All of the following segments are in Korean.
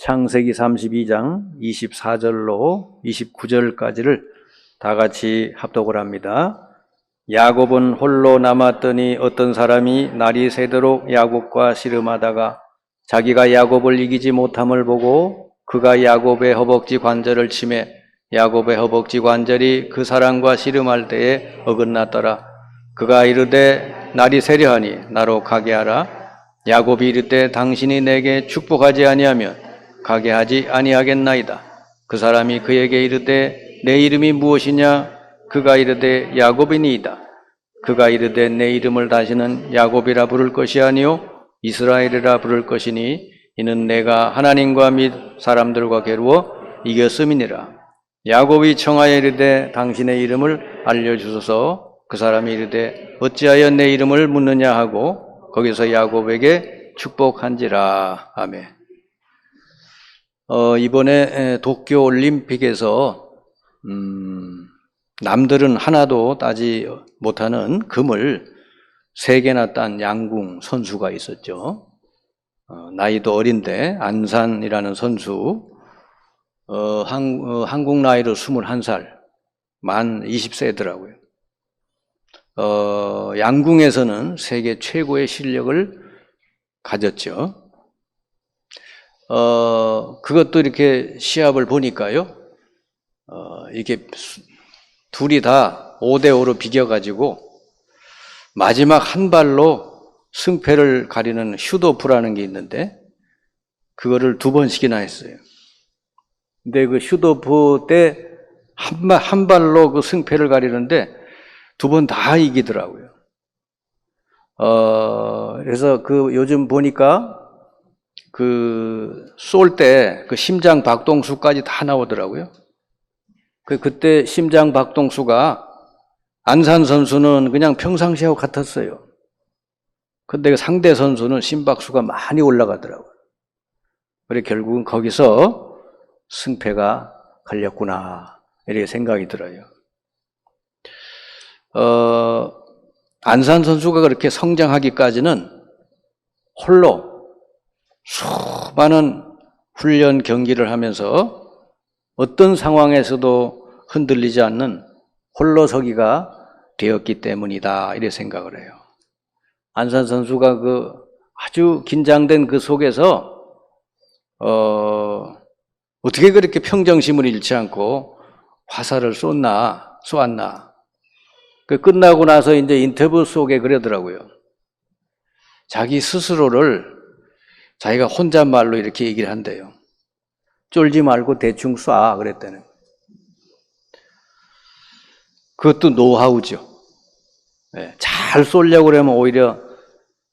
창세기 32장 24절로 29절까지를 다 같이 합독을 합니다. 야곱은 홀로 남았더니 어떤 사람이 날이 새도록 야곱과 씨름하다가 자기가 야곱을 이기지 못함을 보고 그가 야곱의 허벅지 관절을 치매 야곱의 허벅지 관절이 그 사람과 씨름할 때에 어긋났더라. 그가 이르되 날이 새려하니 나로 가게 하라. 야곱이 이르되 당신이 내게 축복하지 아니하면 가게 하지 아니하겠나이다. 그 사람이 그에게 이르되 내 이름이 무엇이냐? 그가 이르되 야곱이니이다. 그가 이르되 내 이름을 다시는 야곱이라 부를 것이 아니요 이스라엘이라 부를 것이니 이는 내가 하나님과 및 사람들과 겨루어 이겼음이니라. 야곱이 청하여 이르되 당신의 이름을 알려주소서. 그 사람이 이르되 어찌하여 내 이름을 묻느냐 하고 거기서 야곱에게 축복한지라. 아멘. 이번에 도쿄 올림픽에서 남들은 하나도 따지 못하는 금을 3개나 딴 양궁 선수가 있었죠. 나이도 어린데 안산이라는 선수, 한국 나이로 21살, 만 20세더라고요. 양궁에서는 세계 최고의 실력을 가졌죠. 그것도 이렇게 시합을 보니까요, 이게 둘이 다 5대5로 비겨가지고 마지막 한 발로 승패를 가리는 슛오프라는 게 있는데 그거를 2번씩이나 했어요. 근데 그 슛오프 때 한 발로 그 승패를 가리는데 2번 다 이기더라고요. 그래서 그 요즘 보니까 쏠 때 그 심장 박동수까지 다 나오더라고요. 그때 심장 박동수가 안산 선수는 그냥 평상시하고 같았어요. 근데 상대 선수는 심박수가 많이 올라가더라고요. 그래 결국은 거기서 승패가 갈렸구나 이렇게 생각이 들어요. 안산 선수가 그렇게 성장하기까지는 홀로 수많은 훈련 경기를 하면서 어떤 상황에서도 흔들리지 않는 홀로서기가 되었기 때문이다 이렇게 생각을 해요. 안산 선수가 아주 긴장된 그 속에서 어떻게 그렇게 평정심을 잃지 않고 화살을 쏘았나. 끝나고 나서 이제 인터뷰 속에 그러더라고요. 자기 스스로를 자기가 혼잣말로 이렇게 얘기를 한대요. 쫄지 말고 대충 쏴 그랬다는. 그것도 노하우죠. 네, 잘 쏘려고 그러면 오히려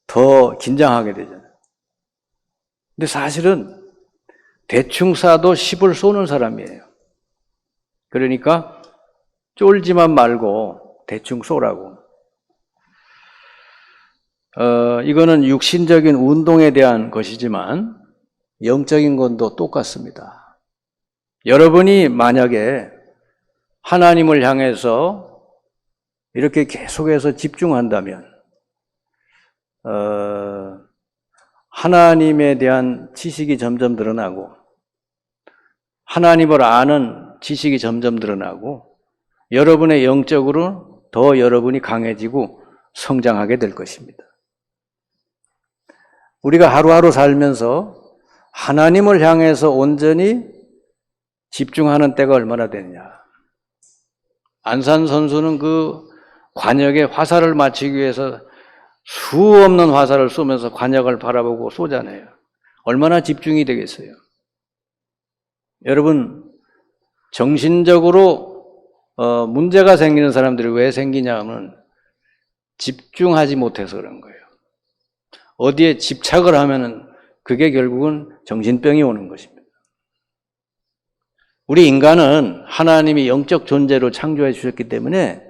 더 긴장하게 되잖아요. 근데 사실은 대충 쏴도 10을 쏘는 사람이에요. 그러니까 쫄지만 말고 대충 쏘라고. 이거는 육신적인 운동에 대한 것이지만 영적인 건도 똑같습니다. 여러분이 만약에 하나님을 향해서 이렇게 계속해서 집중한다면 하나님에 대한 지식이 점점 늘어나고 하나님을 아는 지식이 점점 늘어나고 여러분의 영적으로 더 여러분이 강해지고 성장하게 될 것입니다. 우리가 하루하루 살면서 하나님을 향해서 온전히 집중하는 때가 얼마나 되느냐. 안산 선수는 그 관역에 화살을 맞추기 위해서 수 없는 화살을 쏘면서 관역을 바라보고 쏘잖아요. 얼마나 집중이 되겠어요. 여러분, 정신적으로 문제가 생기는 사람들이 왜 생기냐 하면 집중하지 못해서 그런 거예요. 어디에 집착을 하면은 그게 결국은 정신병이 오는 것입니다. 우리 인간은 하나님이 영적 존재로 창조해 주셨기 때문에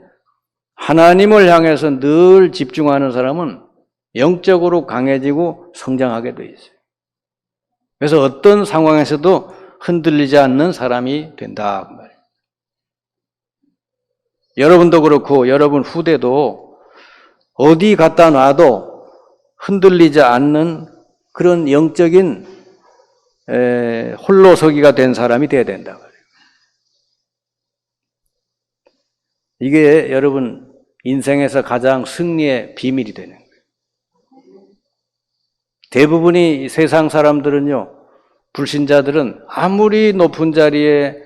하나님을 향해서 늘 집중하는 사람은 영적으로 강해지고 성장하게 돼 있어요. 그래서 어떤 상황에서도 흔들리지 않는 사람이 된다. 그 말이에요. 여러분도 그렇고 여러분 후대도 어디 갖다 놔도 흔들리지 않는 그런 영적인 홀로서기가 된 사람이 돼야 된다. 이게 여러분 인생에서 가장 승리의 비밀이 되는 거예요. 대부분이 세상 사람들은요, 불신자들은 아무리 높은 자리에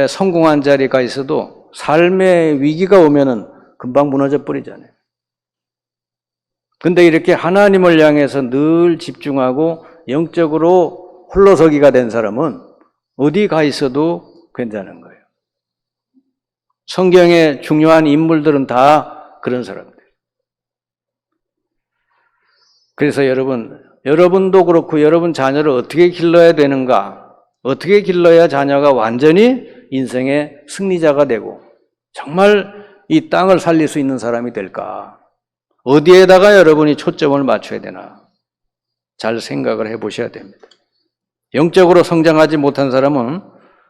성공한 자리가 있어도 삶의 위기가 오면은 금방 무너져 버리잖아요. 근데 이렇게 하나님을 향해서 늘 집중하고 영적으로 홀로서기가 된 사람은 어디 가 있어도 괜찮은 거예요. 성경의 중요한 인물들은 다 그런 사람들. 그래서 여러분도 그렇고 여러분 자녀를 어떻게 길러야 되는가? 어떻게 길러야 자녀가 완전히 인생의 승리자가 되고 정말 이 땅을 살릴 수 있는 사람이 될까? 어디에다가 여러분이 초점을 맞춰야 되나? 잘 생각을 해보셔야 됩니다. 영적으로 성장하지 못한 사람은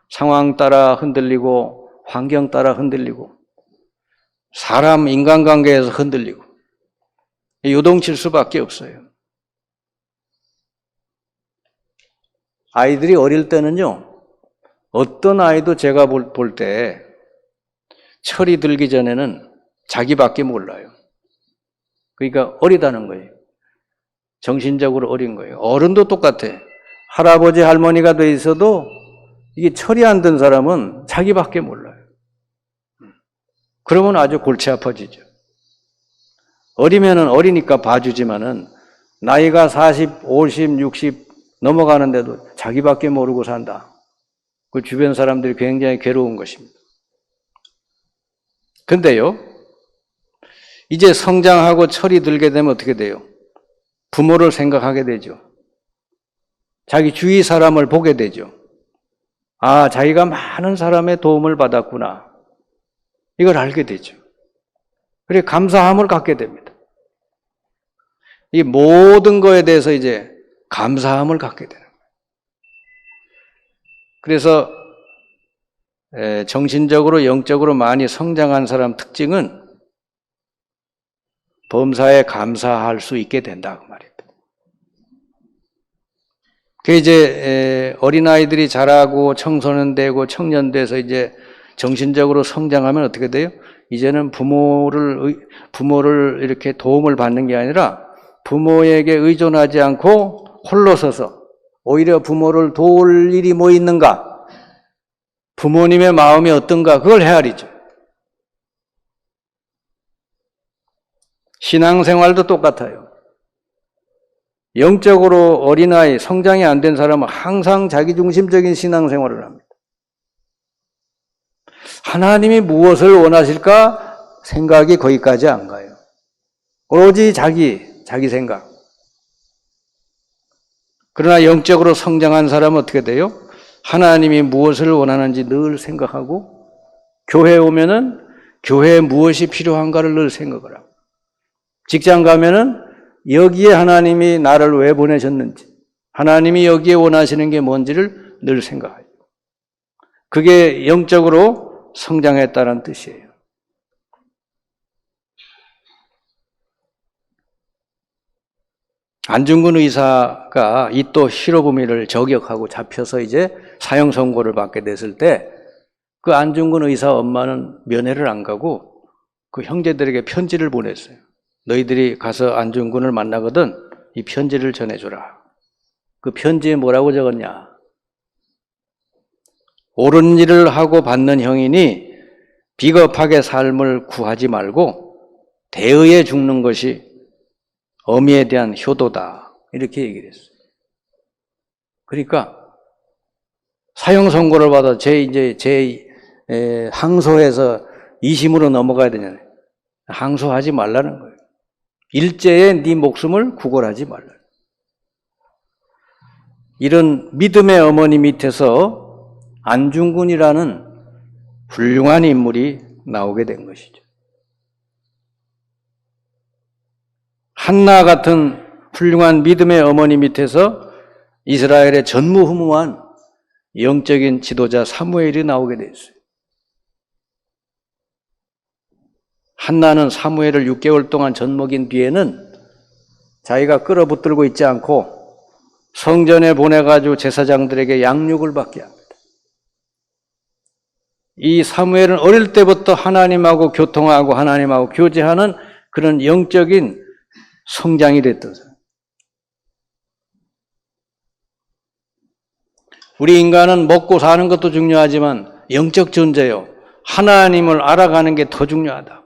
상황 따라 흔들리고 환경 따라 흔들리고 사람 인간관계에서 흔들리고 요동칠 수밖에 없어요. 아이들이 어릴 때는요, 어떤 아이도 제가 볼 때 철이 들기 전에는 자기밖에 몰라요. 그러니까 어리다는 거예요. 정신적으로 어린 거예요. 어른도 똑같아. 할아버지 할머니가 돼 있어도 이게 철이 안 든 사람은 자기밖에 몰라요. 그러면 아주 골치 아파지죠. 어리면은 어리니까 봐주지만은 나이가 40, 50, 60 넘어가는데도 자기밖에 모르고 산다. 그 주변 사람들이 굉장히 괴로운 것입니다. 근데요, 이제 성장하고 철이 들게 되면 어떻게 돼요? 부모를 생각하게 되죠. 자기 주위 사람을 보게 되죠. 아, 자기가 많은 사람의 도움을 받았구나. 이걸 알게 되죠. 그래, 감사함을 갖게 됩니다. 이 모든 거에 대해서 이제 감사함을 갖게 되는 거예요. 그래서 정신적으로 영적으로 많이 성장한 사람 특징은 범사에 감사할 수 있게 된다 그 말입니다. 그 이제 어린아이들이 자라고 청소년 되고 청년 돼서 이제 정신적으로 성장하면 어떻게 돼요? 이제는 부모를 이렇게 도움을 받는 게 아니라 부모에게 의존하지 않고 홀로 서서 오히려 부모를 도울 일이 뭐 있는가? 부모님의 마음이 어떤가? 그걸 헤아리죠. 신앙생활도 똑같아요. 영적으로 어린아이, 성장이 안 된 사람은 항상 자기중심적인 신앙생활을 합니다. 하나님이 무엇을 원하실까? 생각이 거기까지 안 가요. 오로지 자기 생각. 그러나 영적으로 성장한 사람은 어떻게 돼요? 하나님이 무엇을 원하는지 늘 생각하고 교회에 오면은 교회에 무엇이 필요한가를 늘 생각을 하고 직장 가면은 여기에 하나님이 나를 왜 보내셨는지 하나님이 여기에 원하시는 게 뭔지를 늘 생각해요. 그게 영적으로 성장했다는 뜻이에요. 안중근 의사가 이또 히로부미를 저격하고 잡혀서 이제 사형 선고를 받게 됐을 때 그 안중근 의사 엄마는 면회를 안 가고 그 형제들에게 편지를 보냈어요. 너희들이 가서 안중근을 만나거든 이 편지를 전해줘라. 그 편지에 뭐라고 적었냐? 옳은 일을 하고 받는 형이니 비겁하게 삶을 구하지 말고 대의에 죽는 것이 어미에 대한 효도다. 이렇게 얘기를 했어요. 그러니까 사형 선고를 받아 항소해서 2심으로 넘어가야 되잖아요. 항소하지 말라는 거예요. 일제에 네 목숨을 구걸하지 말라. 이런 믿음의 어머니 밑에서 안중근이라는 훌륭한 인물이 나오게 된 것이죠. 한나 같은 훌륭한 믿음의 어머니 밑에서 이스라엘의 전무후무한 영적인 지도자 사무엘이 나오게 됐어요. 한나는 사무엘을 6개월 동안 젖먹인 뒤에는 자기가 끌어붙들고 있지 않고 성전에 보내가지고 제사장들에게 양육을 받게 합니다. 이 사무엘은 어릴 때부터 하나님하고 교통하고 하나님하고 교제하는 그런 영적인 성장이 됐던 사람. 우리 인간은 먹고 사는 것도 중요하지만 영적 존재요. 하나님을 알아가는 게 더 중요하다.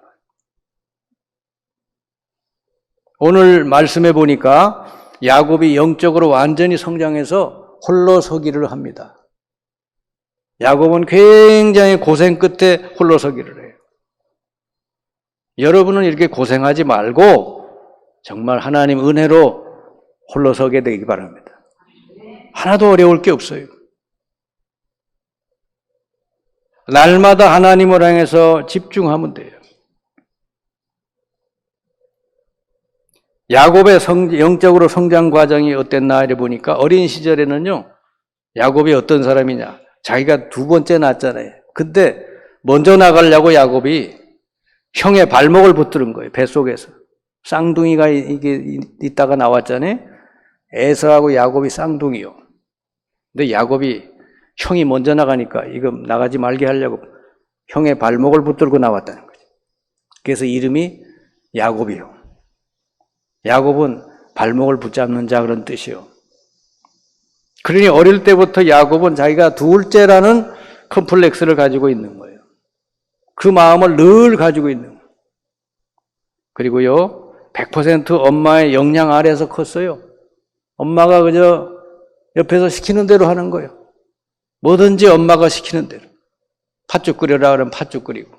오늘 말씀해 보니까 야곱이 영적으로 완전히 성장해서 홀로 서기를 합니다. 야곱은 굉장히 고생 끝에 홀로 서기를 해요. 여러분은 이렇게 고생하지 말고 정말 하나님 은혜로 홀로 서게 되기 바랍니다. 하나도 어려울 게 없어요. 날마다 하나님을 향해서 집중하면 돼요. 야곱의 영적으로 성장 과정이 어땠나 이래 보니까 어린 시절에는요, 야곱이 어떤 사람이냐. 자기가 두 번째 낳았잖아요. 근데 먼저 나가려고 야곱이 형의 발목을 붙드는 거예요. 뱃속에서. 쌍둥이가 이게 있다가 나왔잖아요. 에서하고 야곱이 쌍둥이요. 근데 야곱이 형이 먼저 나가니까 이거 나가지 말게 하려고 형의 발목을 붙들고 나왔다는 거죠. 그래서 이름이 야곱이요. 야곱은 발목을 붙잡는 자 그런 뜻이요. 그러니 어릴 때부터 야곱은 자기가 둘째라는 컴플렉스를 가지고 있는 거예요. 그 마음을 늘 가지고 있는 거예요. 그리고요, 100% 엄마의 영향 아래에서 컸어요. 엄마가 그저 옆에서 시키는 대로 하는 거예요. 뭐든지 엄마가 시키는 대로. 팥죽 끓여라 그러면 팥죽 끓이고.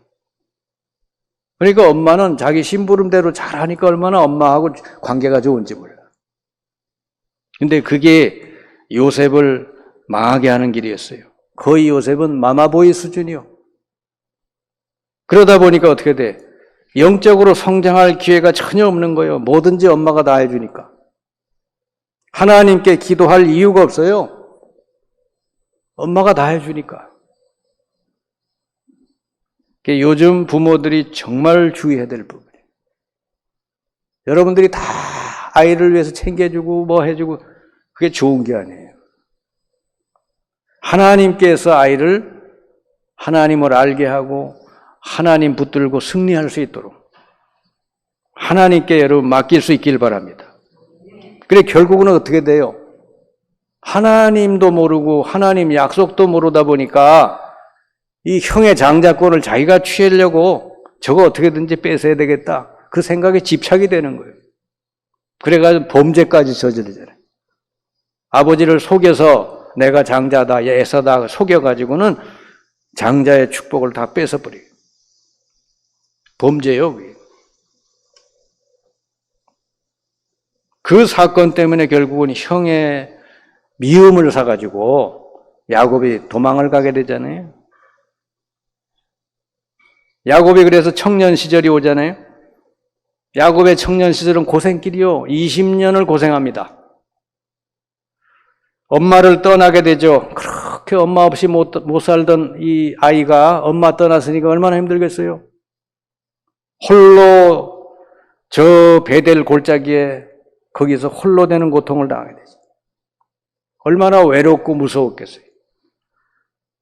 그러니까 엄마는 자기 심부름대로 잘하니까 얼마나 엄마하고 관계가 좋은지 몰라. 근데 그게 요셉을 망하게 하는 길이었어요. 거의 요셉은 마마보이 수준이요. 그러다 보니까 어떻게 돼? 영적으로 성장할 기회가 전혀 없는 거예요. 뭐든지 엄마가 다 해주니까. 하나님께 기도할 이유가 없어요. 엄마가 다 해주니까. 요즘 부모들이 정말 주의해야 될 부분이에요. 여러분들이 다 아이를 위해서 챙겨주고 뭐 해주고 그게 좋은 게 아니에요. 하나님께서 아이를 하나님을 알게 하고 하나님 붙들고 승리할 수 있도록 하나님께 여러분 맡길 수 있길 바랍니다. 그래 결국은 어떻게 돼요? 하나님도 모르고 하나님 약속도 모르다 보니까 이 형의 장자권을 자기가 취하려고 저거 어떻게든지 뺏어야 되겠다. 그 생각에 집착이 되는 거예요. 그래가지고 범죄까지 저지르잖아요. 아버지를 속여서 내가 장자다, 예사다 속여가지고는 장자의 축복을 다 뺏어버려요. 범죄요, 그게. 그 사건 때문에 결국은 형의 미움을 사가지고 야곱이 도망을 가게 되잖아요. 야곱이 그래서 청년 시절이 오잖아요. 야곱의 청년 시절은 고생길이요. 20년을 고생합니다. 엄마를 떠나게 되죠. 그렇게 엄마 없이 못 살던 이 아이가 엄마 떠났으니까 얼마나 힘들겠어요. 홀로 저 베델 골짜기에 거기서 홀로 되는 고통을 당하게 되죠. 얼마나 외롭고 무서웠겠어요.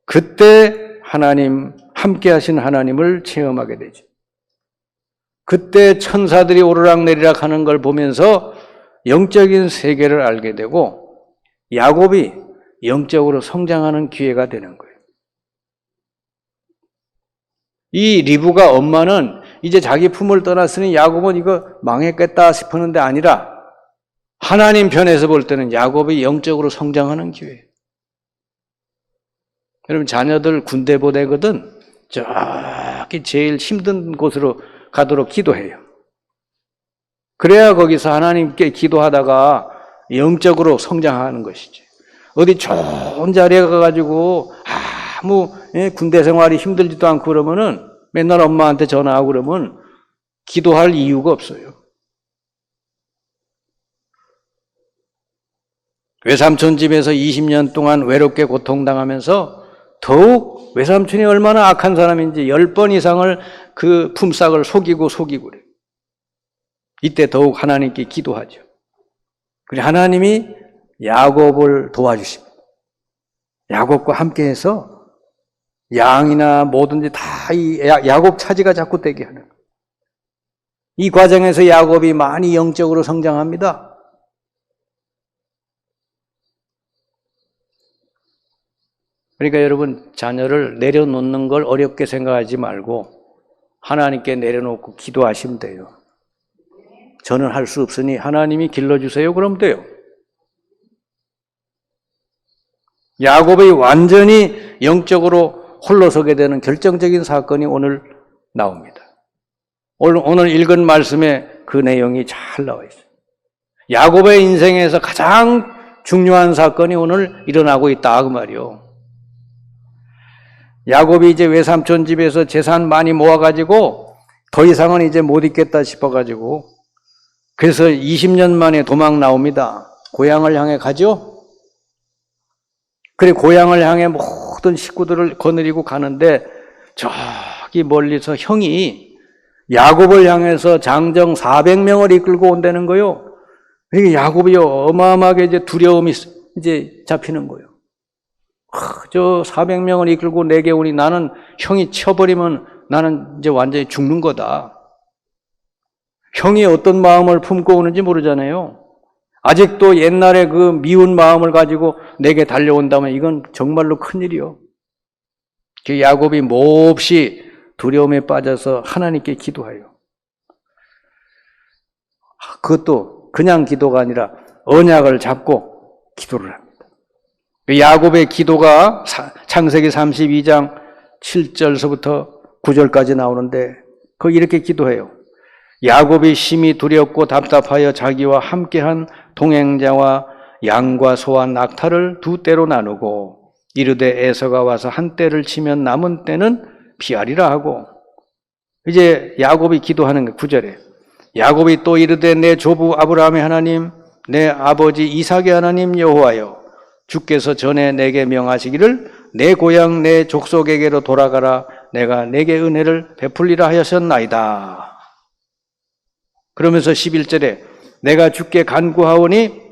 그때 하나님, 함께 하신 하나님을 체험하게 되죠. 그때 천사들이 오르락내리락 하는 걸 보면서 영적인 세계를 알게 되고 야곱이 영적으로 성장하는 기회가 되는 거예요. 이 리브가 엄마는 이제 자기 품을 떠났으니 야곱은 이거 망했겠다 싶었는데 아니라 하나님 편에서 볼 때는 야곱이 영적으로 성장하는 기회예요. 여러분 자녀들 군대 보내거든 저기 제일 힘든 곳으로 가도록 기도해요. 그래야 거기서 하나님께 기도하다가 영적으로 성장하는 것이지. 어디 좋은 자리에 가가지고 아무 군대 생활이 힘들지도 않고 그러면은 맨날 엄마한테 전화하고 그러면 기도할 이유가 없어요. 외삼촌 집에서 20년 동안 외롭게 고통당하면서 더욱 외삼촌이 얼마나 악한 사람인지 10번 이상을 그 품삯을 속이고 그래요. 이때 더욱 하나님께 기도하죠. 그래 하나님이 야곱을 도와주십니다. 야곱과 함께해서 양이나 뭐든지 다 이 야곱 차지가 자꾸 되게 하는 거예요. 이 과정에서 야곱이 많이 영적으로 성장합니다. 그러니까 여러분, 자녀를 내려놓는 걸 어렵게 생각하지 말고 하나님께 내려놓고 기도하시면 돼요. 저는 할 수 없으니 하나님이 길러주세요. 그럼 돼요. 야곱이 완전히 영적으로 홀로서게 되는 결정적인 사건이 오늘 나옵니다. 오늘 읽은 말씀에 그 내용이 잘 나와 있어요. 야곱의 인생에서 가장 중요한 사건이 오늘 일어나고 있다 그 말이요. 야곱이 이제 외삼촌 집에서 재산 많이 모아가지고 더 이상은 이제 못 있겠다 싶어가지고 그래서 20년 만에 도망 나옵니다. 고향을 향해 가죠. 그래 고향을 향해 모든 식구들을 거느리고 가는데 저기 멀리서 형이 야곱을 향해서 장정 400명을 이끌고 온다는 거요. 이게 야곱이 어마어마하게 이제 두려움이 이제 잡히는 거예요. 저 400명을 이끌고 내게 오니 나는 형이 쳐버리면 나는 이제 완전히 죽는 거다. 형이 어떤 마음을 품고 오는지 모르잖아요. 아직도 옛날에 그 미운 마음을 가지고 내게 달려온다면 이건 정말로 큰일이요. 그 야곱이 몹시 두려움에 빠져서 하나님께 기도해요. 그것도 그냥 기도가 아니라 언약을 잡고 기도를 합니다. 야곱의 기도가 창세기 32장 7절서부터 9절까지 나오는데 거기 이렇게 기도해요. 야곱이 심히 두렵고 답답하여 자기와 함께한 동행자와 양과 소와 낙타를 두 떼로 나누고 이르되 에서가 와서 한 떼를 치면 남은 떼는 피하리라 하고 이제 야곱이 기도하는 거 9절에 야곱이 또 이르되 내 조부 아브라함의 하나님 내 아버지 이삭의 하나님 여호와여 주께서 전에 내게 명하시기를 내 고향 내 족속에게로 돌아가라 내가 내게 은혜를 베풀리라 하셨나이다. 그러면서 11절에 내가 주께 간구하오니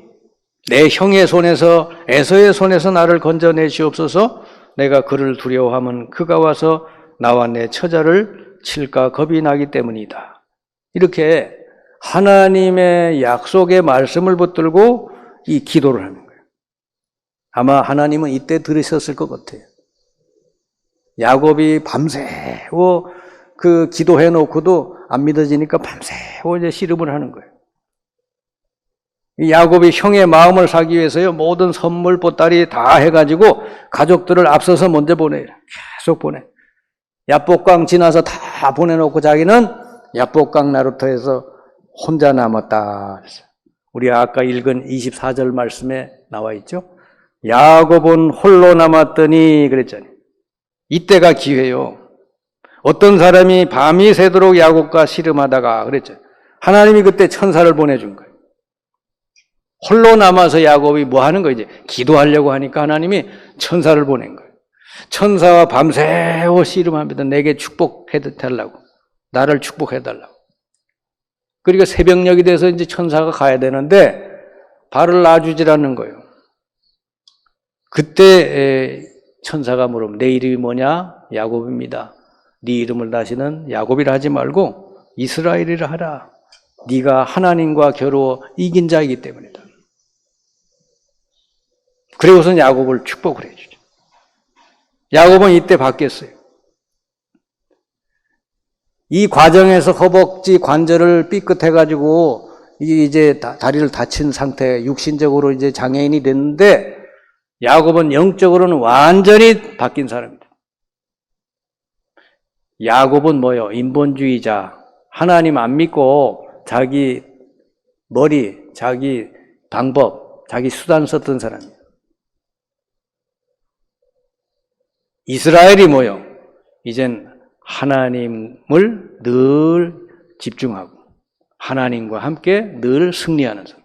내 형의 손에서 에서의 손에서 나를 건져내시옵소서. 내가 그를 두려워하면 그가 와서 나와 내 처자를 칠까 겁이 나기 때문이다. 이렇게 하나님의 약속의 말씀을 붙들고 이 기도를 하는 거예요. 아마 하나님은 이때 들으셨을 것 같아요. 야곱이 밤새워 그 기도해 놓고도 안 믿어지니까 밤새워 이제 씨름을 하는 거예요. 야곱이 형의 마음을 사기 위해서요, 모든 선물, 보따리 다 해가지고 가족들을 앞서서 먼저 보내요. 계속 보내. 야복강 지나서 다 보내놓고 자기는 야복강 나루터에서 혼자 남았다. 우리 아까 읽은 24절 말씀에 나와 있죠. 야곱은 홀로 남았더니 그랬잖아요. 이때가 기회요. 어떤 사람이 밤이 새도록 야곱과 씨름하다가 그랬죠. 하나님이 그때 천사를 보내준 거예요. 홀로 남아서 야곱이 뭐 하는 거예요? 이제 기도하려고 하니까 하나님이 천사를 보낸 거예요. 천사와 밤새워 씨름합니다. 내게 축복해달라고. 나를 천사해달라고. 그러니까 새벽녘이 돼서 이제 천사가 가야 되는데 발을 놔주질 않는 거예요. 그때 천사가 물으면 내 이름이 뭐냐? 야곱입니다. 네 이름을 다시는 야곱이라 하지 말고 이스라엘이라 하라. 네가 하나님과 겨루어 이긴 자이기 때문이다. 그리고선 야곱을 축복을 해주죠. 야곱은 이때 바뀌었어요. 이 과정에서 허벅지 관절을 삐끗해가지고 이제 다리를 다친 상태, 육신적으로 이제 장애인이 됐는데 야곱은 영적으로는 완전히 바뀐 사람입니다. 야곱은 뭐요? 인본주의자. 하나님 안 믿고 자기 머리, 자기 방법, 자기 수단 썼던 사람이에요. 이스라엘이 뭐요? 이젠 하나님을 늘 집중하고 하나님과 함께 늘 승리하는 사람.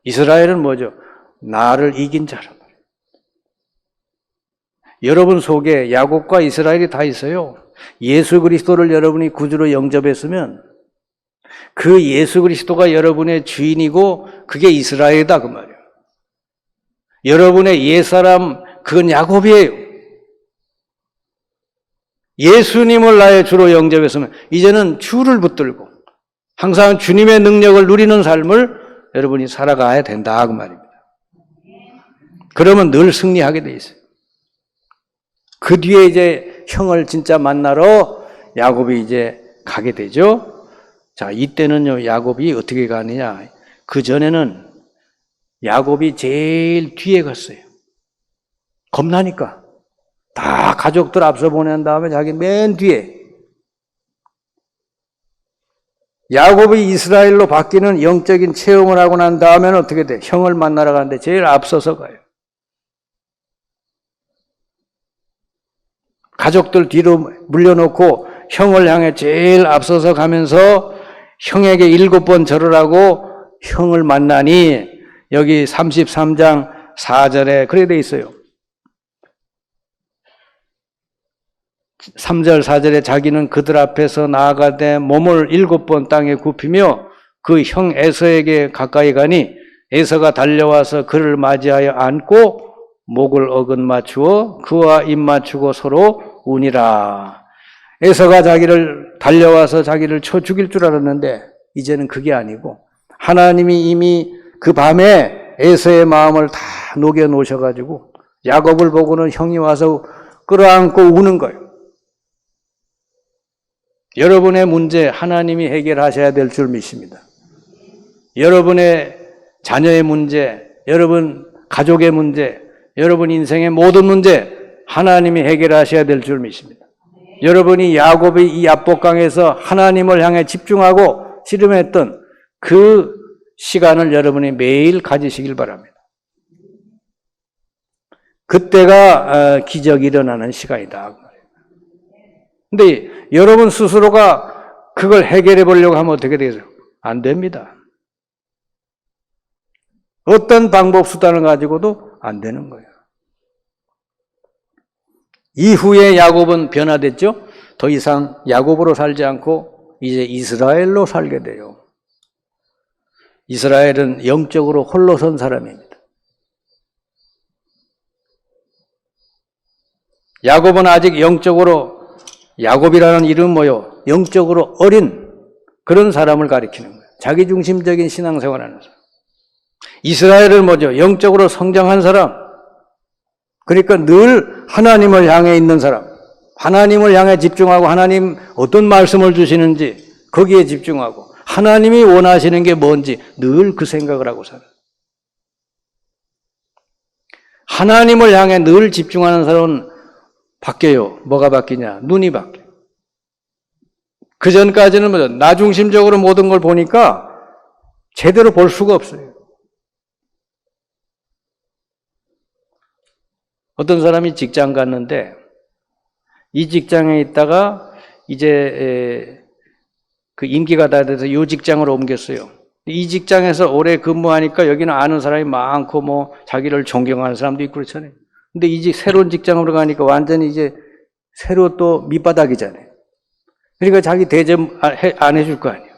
이스라엘은 뭐죠? 나를 이긴 자란 말이에요. 여러분 속에 야곱과 이스라엘이 다 있어요. 예수 그리스도를 여러분이 구주로 영접했으면 그 예수 그리스도가 여러분의 주인이고 그게 이스라엘이다 그 말이에요. 여러분의 옛사람 그건 야곱이에요. 예수님을 나의 주로 영접했으면 이제는 주를 붙들고 항상 주님의 능력을 누리는 삶을 여러분이 살아가야 된다 그 말입니다. 그러면 늘 승리하게 돼 있어요. 그 뒤에 이제 형을 진짜 만나러 야곱이 이제 가게 되죠. 자, 이때는요, 야곱이 어떻게 가느냐. 그 전에는 야곱이 제일 뒤에 갔어요. 겁나니까. 다 가족들 앞서 보낸 다음에 자기 맨 뒤에. 야곱이 이스라엘로 바뀌는 영적인 체험을 하고 난 다음에는 어떻게 돼? 형을 만나러 가는데 제일 앞서서 가요. 가족들 뒤로 물려놓고 형을 향해 제일 앞서서 가면서 형에게 7번 절을 하고 형을 만나니 여기 33장 4절에 그렇게 돼 있어요. 3절 4절에 자기는 그들 앞에서 나아가되 몸을 7번 땅에 굽히며 그 형 에서에게 가까이 가니 에서가 달려와서 그를 맞이하여 안고 목을 어긋 맞추어 그와 입 맞추고 서로 우니라. 에서가 자기를 달려와서 자기를 쳐 죽일 줄 알았는데 이제는 그게 아니고 하나님이 이미 그 밤에 에서의 마음을 다 녹여 놓으셔가지고 야곱을 보고는 형이 와서 끌어안고 우는 거예요. 여러분의 문제 하나님이 해결하셔야 될 줄 믿습니다. 여러분의 자녀의 문제, 여러분 가족의 문제, 여러분 인생의 모든 문제 하나님이 해결하셔야 될 줄 믿습니다. 여러분이 야곱이 이 압복강에서 하나님을 향해 집중하고 씨름했던 그 시간을 여러분이 매일 가지시길 바랍니다. 그때가 기적이 일어나는 시간이다. 근데 여러분 스스로가 그걸 해결해 보려고 하면 어떻게 되겠어요? 안 됩니다. 어떤 방법 수단을 가지고도 안 되는 거예요. 이후에 야곱은 변화됐죠? 더 이상 야곱으로 살지 않고 이제 이스라엘로 살게 돼요. 이스라엘은 영적으로 홀로 선 사람입니다. 야곱은 아직 영적으로, 야곱이라는 이름은 뭐요? 영적으로 어린 그런 사람을 가리키는 거예요. 자기중심적인 신앙생활하는 사람. 이스라엘은 뭐죠? 영적으로 성장한 사람. 그러니까 늘 하나님을 향해 있는 사람. 하나님을 향해 집중하고 하나님 어떤 말씀을 주시는지 거기에 집중하고 하나님이 원하시는 게 뭔지 늘 그 생각을 하고 살아요. 하나님을 향해 늘 집중하는 사람은 바뀌어요. 뭐가 바뀌냐? 눈이 바뀌어요. 그 전까지는 뭐죠? 나 중심적으로 모든 걸 보니까 제대로 볼 수가 없어요. 어떤 사람이 직장 갔는데 이 직장에 있다가 이제 그 임기가 다 돼서 이 직장으로 옮겼어요. 이 직장에서 오래 근무하니까 여기는 아는 사람이 많고 뭐 자기를 존경하는 사람도 있고 그렇잖아요. 근데 이제 새로운 직장으로 가니까 완전히 이제 새로 또 밑바닥이잖아요. 그러니까 자기 대접 안 해줄 거 아니에요.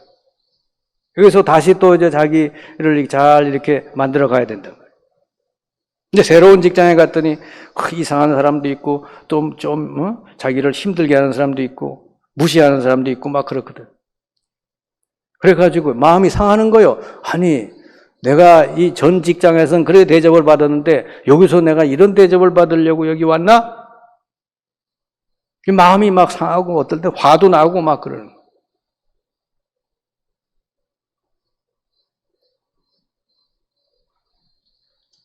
여기서 다시 또 이제 자기를 잘 이렇게 만들어 가야 된다. 근데 새로운 직장에 갔더니 이상한 사람도 있고 좀 자기를 힘들게 하는 사람도 있고 무시하는 사람도 있고 막 그렇거든. 그래가지고 마음이 상하는 거예요. 아니 내가 이 전 직장에서는 그래 대접을 받았는데 여기서 내가 이런 대접을 받으려고 여기 왔나? 마음이 막 상하고 어떨 때 화도 나고 막 그러는 거예요.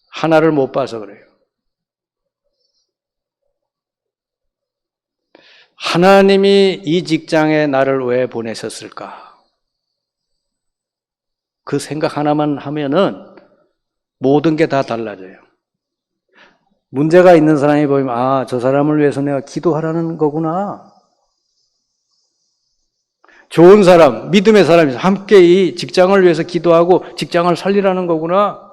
하나를 못 봐서 그래요. 하나님이 이 직장에 나를 왜 보내셨을까? 그 생각 하나만 하면은 모든 게 다 달라져요. 문제가 있는 사람이 보이면 아, 저 사람을 위해서 내가 기도하라는 거구나. 좋은 사람, 믿음의 사람이 함께 이 직장을 위해서 기도하고 직장을 살리라는 거구나.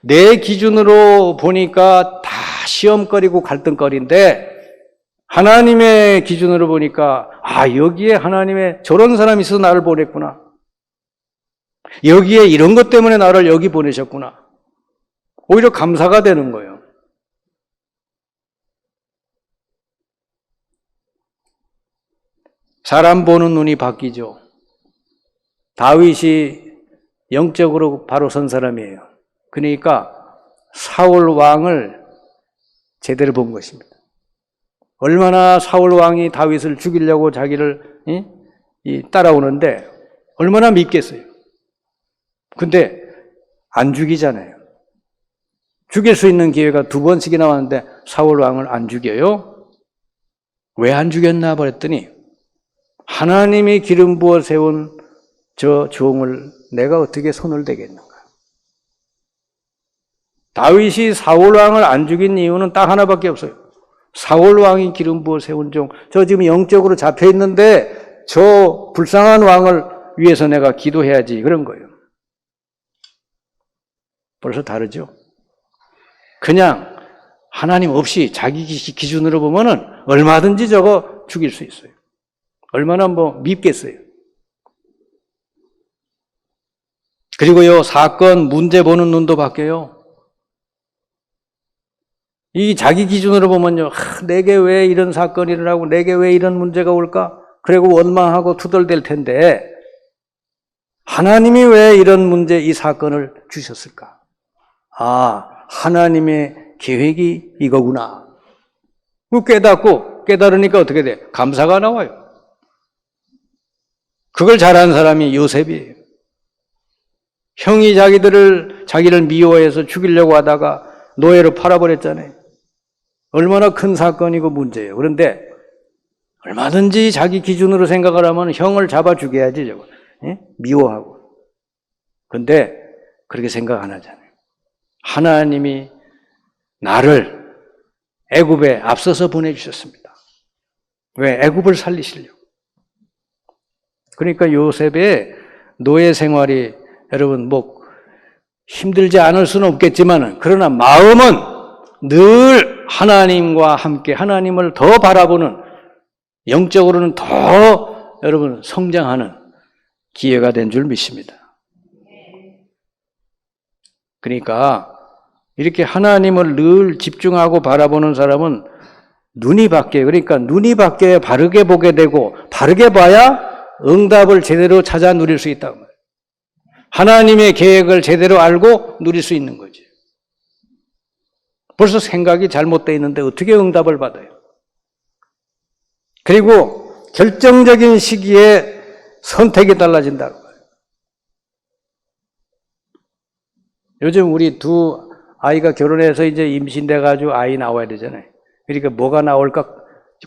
내 기준으로 보니까 다 시험거리고 갈등거리인데 하나님의 기준으로 보니까 여기에 하나님의 저런 사람이 있어서 나를 보냈구나. 여기에 이런 것 때문에 나를 여기 보내셨구나. 오히려 감사가 되는 거예요. 사람 보는 눈이 바뀌죠. 다윗이 영적으로 바로 선 사람이에요. 그러니까 사울 왕을 제대로 본 것입니다. 얼마나 사울 왕이 다윗을 죽이려고 자기를 따라오는데 얼마나 밉겠어요. 근데 안 죽이잖아요. 죽일 수 있는 기회가 2번씩이나 왔는데 사울 왕을 안 죽여요? 왜 안 죽였나 그랬더니 하나님이 기름 부어 세운 저 종을 내가 어떻게 손을 대겠는가. 다윗이 사울 왕을 안 죽인 이유는 딱 하나밖에 없어요. 사울 왕이 기름 부어 세운 종, 저 지금 영적으로 잡혀 있는데 저 불쌍한 왕을 위해서 내가 기도해야지, 그런 거예요. 벌써 다르죠? 그냥 하나님 없이 자기 기준으로 보면은 얼마든지 저거 죽일 수 있어요. 얼마나 밉겠어요. 그리고요, 사건, 문제 보는 눈도 바뀌어요. 이 자기 기준으로 보면요, 내게 왜 이런 사건이 일어나고 내게 왜 이런 문제가 올까? 그리고 원망하고 투덜댈 텐데 하나님이 왜 이런 문제, 이 사건을 주셨을까? 하나님의 계획이 이거구나. 깨닫으니까 어떻게 돼? 감사가 나와요. 그걸 잘한 사람이 요셉이에요. 형이 자기를 미워해서 죽이려고 하다가 노예로 팔아버렸잖아요. 얼마나 큰 사건이고 문제예요. 그런데 얼마든지 자기 기준으로 생각을 하면 형을 잡아 죽여야지, 저거. 미워하고. 근데 그렇게 생각 안 하잖아요. 하나님이 나를 애굽에 앞서서 보내주셨습니다. 왜? 애굽을 살리시려고. 그러니까 요셉의 노예 생활이 여러분 힘들지 않을 수는 없겠지만 그러나 마음은 늘 하나님과 함께 하나님을 더 바라보는, 영적으로는 더 여러분 성장하는 기회가 된 줄 믿습니다. 그러니까 이렇게 하나님을 늘 집중하고 바라보는 사람은 눈이 바뀌어요. 그러니까 눈이 바뀌어야 바르게 보게 되고 바르게 봐야 응답을 제대로 찾아 누릴 수 있다고 말해요. 하나님의 계획을 제대로 알고 누릴 수 있는 거죠. 벌써 생각이 잘못되어 있는데 어떻게 응답을 받아요? 그리고 결정적인 시기에 선택이 달라진다고 말해요. 요즘 우리 2 아이가 결혼해서 이제 임신돼가지고 아이 나와야 되잖아요. 그러니까 뭐가 나올까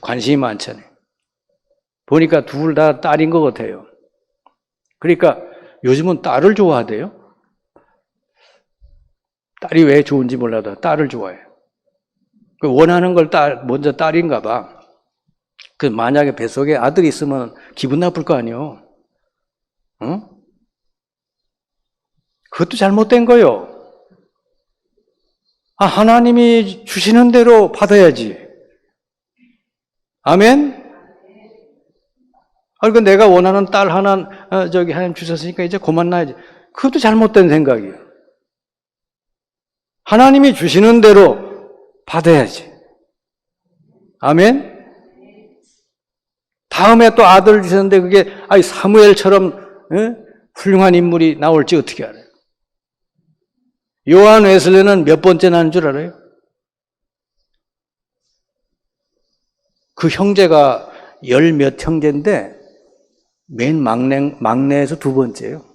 관심이 많잖아요. 보니까 둘 다 딸인 것 같아요. 그러니까 요즘은 딸을 좋아하대요. 딸이 왜 좋은지 몰라도 딸을 좋아해요. 원하는 걸 먼저 딸인가 봐. 만약에 뱃속에 아들이 있으면 기분 나쁠 거 아니에요. 응? 그것도 잘못된 거예요. 하나님이 주시는 대로 받아야지. 아멘? 그러니까 내가 원하는 딸 하나, 하나님 주셨으니까 이제 그만 놔야지. 그것도 잘못된 생각이에요. 하나님이 주시는 대로 받아야지. 아멘? 다음에 또 아들 주셨는데 그게 사무엘처럼 훌륭한 인물이 나올지 어떻게 알아요? 요한 웨슬리는 몇 번째 나는 줄 알아요? 그 형제가 10몇 형제인데 맨 막내에서 2번째예요.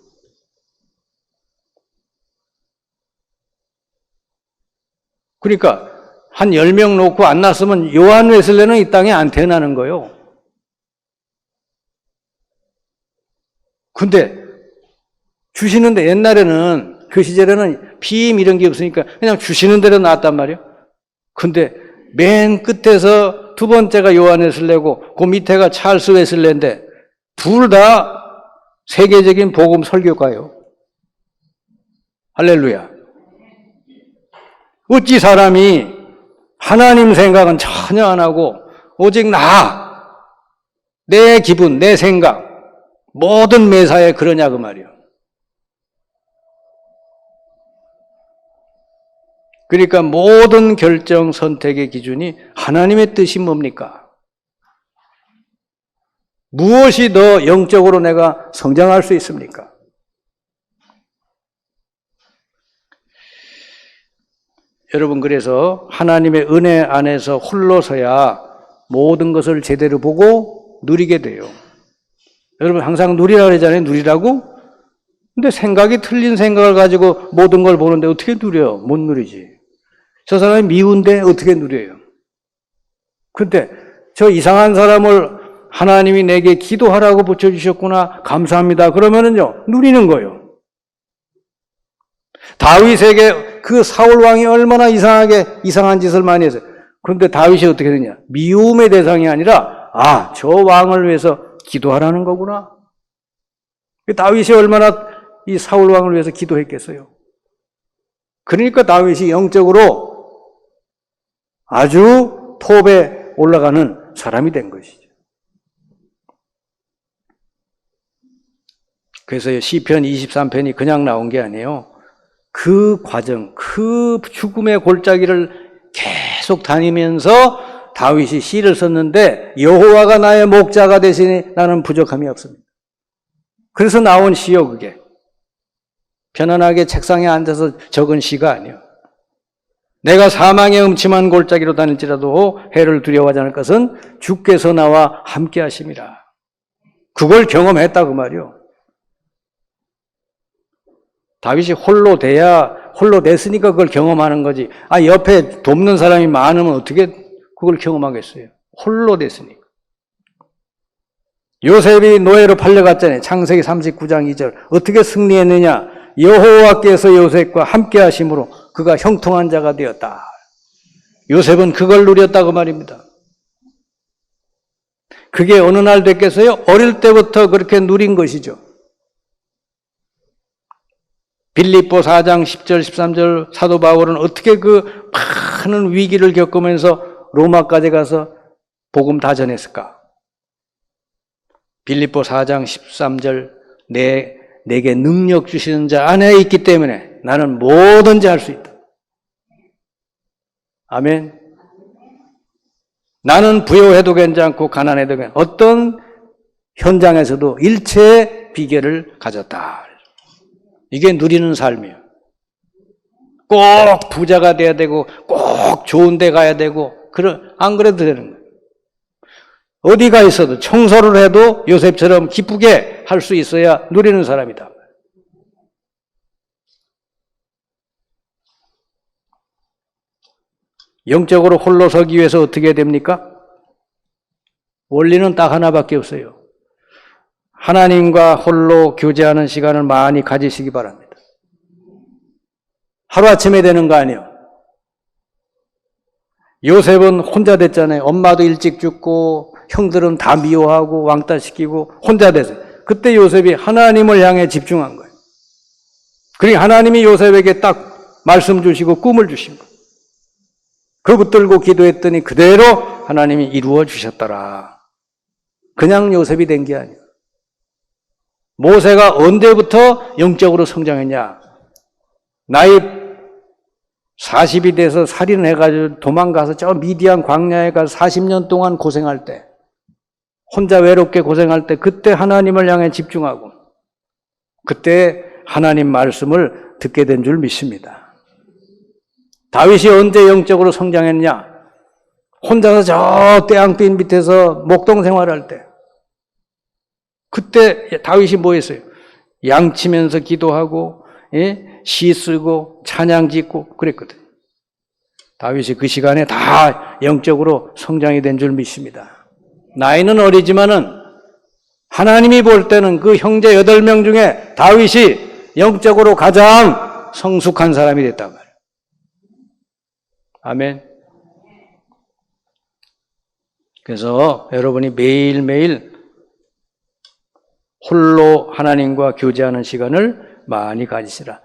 그러니까 한 10명 놓고 안 났으면 요한 웨슬리는 이 땅에 안 태어나는 거예요. 근데 주시는데 옛날에는 그 시절에는 피임 이런 게 없으니까 그냥 주시는 대로 나왔단 말이에요. 근데 맨 끝에서 2번째가 요한 웨슬리고 그 밑에가 찰스 웨슬리인데 둘 다 세계적인 복음 설교가요. 할렐루야. 어찌 사람이 하나님 생각은 전혀 안 하고 오직 내 기분, 내 생각, 모든 매사에 그러냐 그 말이요. 그러니까 모든 결정, 선택의 기준이 하나님의 뜻이 뭡니까? 무엇이 더 영적으로 내가 성장할 수 있습니까? 여러분, 그래서 하나님의 은혜 안에서 홀로 서야 모든 것을 제대로 보고 누리게 돼요. 여러분, 항상 누리라 그러잖아요. 누리라고? 근데 생각이 틀린 생각을 가지고 모든 걸 보는데 어떻게 누려? 못 누리지. 저 사람이 미운데 어떻게 누려요? 근데 저 이상한 사람을 하나님이 내게 기도하라고 붙여주셨구나, 감사합니다, 그러면은요 누리는 거예요. 다윗에게 그 사울 왕이 얼마나 이상한 짓을 많이 했어요. 그런데 다윗이 어떻게 되냐? 미움의 대상이 아니라 저 왕을 위해서 기도하라는 거구나. 다윗이 얼마나 이 사울 왕을 위해서 기도했겠어요. 그러니까 다윗이 영적으로 아주 톱에 올라가는 사람이 된 것이죠. 그래서 시편 23편이 그냥 나온 게 아니에요. 그 과정, 그 죽음의 골짜기를 계속 다니면서 다윗이 시를 썼는데 여호와가 나의 목자가 되시니 나는 부족함이 없습니다. 그래서 나온 시요 그게. 편안하게 책상에 앉아서 적은 시가 아니에요. 내가 사망의 음침한 골짜기로 다닐지라도 해를 두려워하지 않을 것은 주께서 나와 함께 하심이라. 그걸 경험했다 그 말이요. 다윗이 홀로 됐으니까 그걸 경험하는 거지. 옆에 돕는 사람이 많으면 어떻게 그걸 경험하겠어요? 홀로 됐으니까. 요셉이 노예로 팔려갔잖아요. 창세기 39장 2절. 어떻게 승리했느냐? 여호와께서 요셉과 함께 하심으로 그가 형통한 자가 되었다. 요셉은 그걸 누렸다고 말입니다. 그게 어느 날 됐겠어요? 어릴 때부터 그렇게 누린 것이죠. 빌립보 4장 10절 13절 사도 바울은 어떻게 그 많은 위기를 겪으면서 로마까지 가서 복음 다 전했을까? 빌립보 4장 13절 내게 능력 주시는 자 안에 있기 때문에 나는 뭐든지 할 수 있다. 아멘. 나는 부요해도 괜찮고 가난해도 괜찮고 어떤 현장에서도 일체의 비결을 가졌다. 이게 누리는 삶이에요. 꼭 부자가 돼야 되고 꼭 좋은 데 가야 되고 안 그래도 되는 거예요. 어디가 있어도 청소를 해도 요셉처럼 기쁘게 할 수 있어야 누리는 사람이다. 영적으로 홀로 서기 위해서 어떻게 됩니까? 원리는 딱 하나밖에 없어요. 하나님과 홀로 교제하는 시간을 많이 가지시기 바랍니다. 하루아침에 되는 거 아니에요. 요셉은 혼자 됐잖아요. 엄마도 일찍 죽고 형들은 다 미워하고 왕따시키고 혼자 됐어요. 그때 요셉이 하나님을 향해 집중한 거예요. 그러니까 하나님이 요셉에게 딱 말씀 주시고 꿈을 주신 거예요. 그 붙들고 기도했더니 그대로 하나님이 이루어 주셨더라. 그냥 요셉이 된 게 아니에요. 모세가 언제부터 영적으로 성장했냐? 나이 40이 돼서 살인해가지고 도망가서 저 미디안 광야에 가서 40년 동안 고생할 때, 혼자 외롭게 고생할 때 그때 하나님을 향해 집중하고 그때 하나님 말씀을 듣게 된 줄 믿습니다. 다윗이 언제 영적으로 성장했냐? 혼자서 저 떼양빛 밑에서 목동 생활할 때 그때 다윗이 뭐 했어요? 양 치면서 기도하고 시 쓰고 찬양 짓고 그랬거든. 다윗이 그 시간에 다 영적으로 성장이 된 줄 믿습니다. 나이는 어리지만은 하나님이 볼 때는 그 형제 8명 중에 다윗이 영적으로 가장 성숙한 사람이 됐단 말이에요. 아멘. 그래서 여러분이 매일매일 홀로 하나님과 교제하는 시간을 많이 가지시라.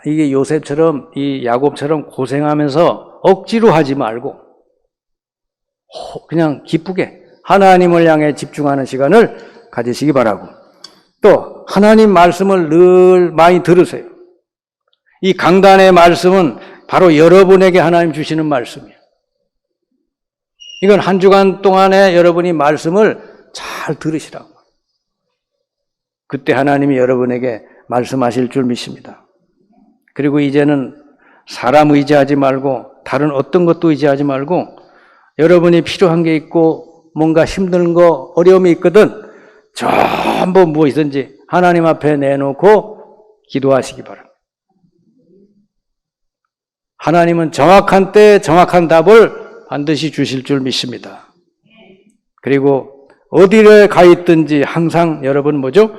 이게 요셉처럼 이 야곱처럼 고생하면서 억지로 하지 말고 그냥 기쁘게 하나님을 향해 집중하는 시간을 가지시기 바라고, 또 하나님 말씀을 늘 많이 들으세요. 이 강단의 말씀은 바로 여러분에게 하나님 주시는 말씀이에요. 이건 한 주간 동안에 여러분이 말씀을 잘 들으시라고. 그때 하나님이 여러분에게 말씀하실 줄 믿습니다. 그리고 이제는 사람 의지하지 말고 다른 어떤 것도 의지하지 말고 여러분이 필요한 게 있고 뭔가 힘든 거, 어려움이 있거든 전부 무엇이든지 하나님 앞에 내놓고 기도하시기 바랍니다. 하나님은 정확한 때에 정확한 답을 반드시 주실 줄 믿습니다. 그리고 어디에 가 있든지 항상 여러분 뭐죠?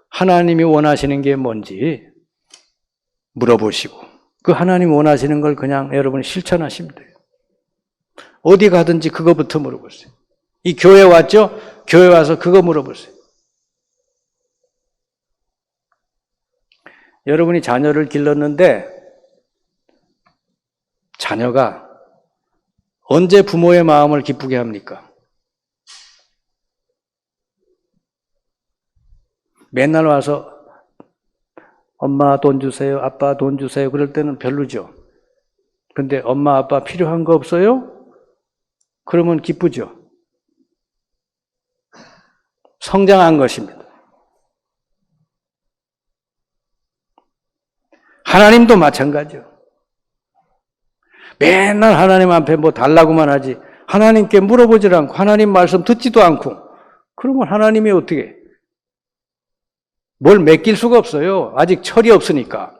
하나님이 원하시는 게 뭔지 물어보시고 그 하나님 원하시는 걸 그냥 여러분 실천하시면 돼요. 어디 가든지 그거부터 물어보세요. 이 교회 왔죠? 교회 와서 그거 물어보세요. 여러분이 자녀를 길렀는데 자녀가 언제 부모의 마음을 기쁘게 합니까? 맨날 와서 엄마 돈 주세요, 아빠 돈 주세요 그럴 때는 별로죠. 근데 엄마 아빠 필요한 거 없어요? 그러면 기쁘죠. 성장한 것입니다. 하나님도 마찬가지요. 맨날 하나님 앞에 뭐 달라고만 하지 하나님께 물어보질 않고 하나님 말씀 듣지도 않고 그러면 하나님이 어떻게 뭘 맡길 수가 없어요. 아직 철이 없으니까.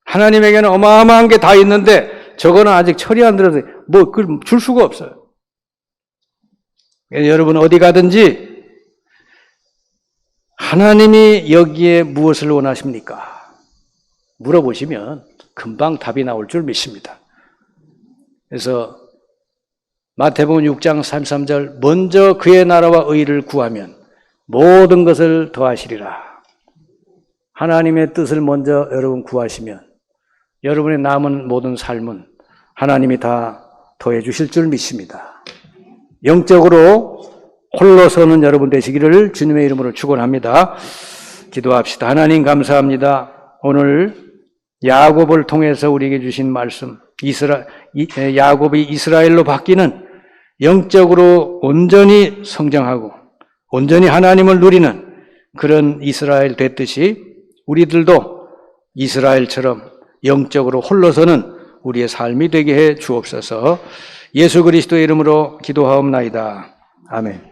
하나님에게는 어마어마한 게 다 있는데 저거는 아직 철이 안 들어서 뭐 그걸 줄 수가 없어요. 여러분 어디 가든지 하나님이 여기에 무엇을 원하십니까? 물어보시면 금방 답이 나올 줄 믿습니다. 그래서 마태복음 6장 33절 먼저 그의 나라와 의를 구하면 모든 것을 더하시리라. 하나님의 뜻을 먼저 여러분 구하시면 여러분의 남은 모든 삶은 하나님이 다 더해 주실 줄 믿습니다. 영적으로 홀로 서는 여러분 되시기를 주님의 이름으로 축원합니다. 기도합시다. 하나님 감사합니다. 오늘 야곱을 통해서 우리에게 주신 말씀, 야곱이 이스라엘로 바뀌는 영적으로 온전히 성장하고 온전히 하나님을 누리는 그런 이스라엘 됐듯이 우리들도 이스라엘처럼 영적으로 홀로서는 우리의 삶이 되게 해 주옵소서. 예수 그리스도의 이름으로 기도하옵나이다. 아멘.